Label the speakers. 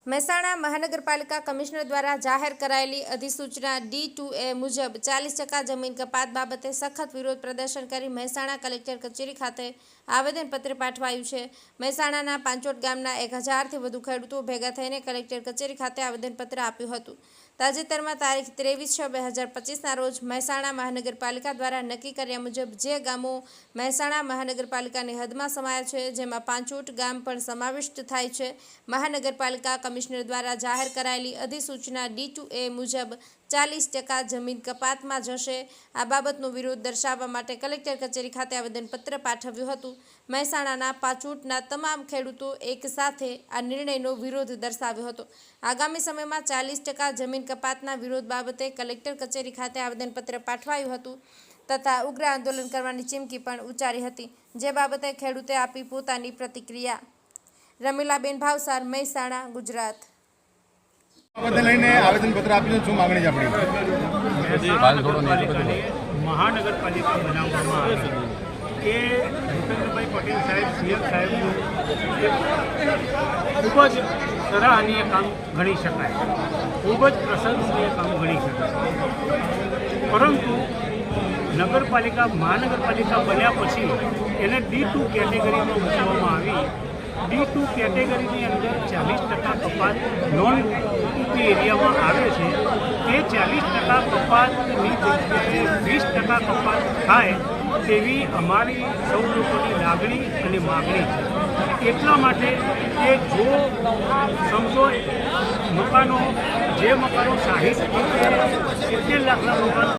Speaker 1: મહેસાણા મહાનગરપાલિકા કમિશનર દ્વારા જાહેર કરાયેલી અધિસૂચના D2A મુજબ 40% જમીન કપાત બાબતે સખત વિરોધ પ્રદર્શન કરી મહેસાણા કલેક્ટર કચેરી ખાતે આવેદનપત્ર પાઠવાયું છે। મહેસાણાના પાંચોટ ગામના 1000થી વધુ ખેડૂતો ભેગા થઈને કલેક્ટર કચેરી ખાતે આવેદનપત્ર આપ્યું હતું। તાજેતરમાં તારીખ 23/6/2025ના રોજ મહેસાણા મહાનગરપાલિકા દ્વારા નક્કી કર્યા મુજબ જે ગામો મહેસાણા મહાનગરપાલિકાની હદમાં સમાયા છે, જેમાં પાંચોટ ગામ પણ સમાવિષ્ટ થાય છે, મહાનગરપાલિકા કમિશનર દ્વારા જાહેર કરાયેલી અધિસૂચના D2A મુજબ 40% જમીન કપાતમાં જશે। આ બાબતનો વિરોધ દર્શાવવા માટે કલેક્ટર કચેરી ખાતે આવેદનપત્ર પાઠવ્યું હતું। મહેસાણાના પાંચોટના તમામ ખેડૂતો એક સાથે આ નિર્ણયનો વિરોધ દર્શાવ્યો હતો। આગામી સમયમાં 40% જમીન કપાતના વિરોધ બાબતે કલેક્ટર કચેરી ખાતે આવેદનપત્ર પાઠવાયું હતું તથા ઉગ્ર આંદોલન કરવાની ચીમકી પણ ઉચ્ચારી હતી, જે બાબતે ખેડૂતે આપી પોતાની પ્રતિક્રિયા। રમીલાબેન ભાવસાર, મહેસાણા, ગુજરાત।
Speaker 2: આવેદનપત્ર આપ્યું, શું માંગણી છે આપણી?
Speaker 3: મહાનગરપાલિકા બનાવવામાં આવે એ ભૂપેન્દ્રભાઈ પટેલ સાહેબ, સીએમ સાહેબનું ખૂબ જ સરાહનીય કામ ગણી શકાય, ખૂબ જ પ્રશંસનીય કામ ગણી શકાય। પરંતુ મહાનગરપાલિકા બન્યા પછી એને D2 કેટેગરીમાં મૂકવામાં આવી। D2 કેટેગરીની અંદર 40% કપાત નોન ઉપરી એરિયામાં આવે છે। તે 40% કપાતની જગ્યાએ 20% કપાત થાય તેવી અમારી સૌ લોકોની લાગણી અને માગણી છે। એટલા માટે કે જો સમજો મકાનો 60 કે 70 લાખના મકાનો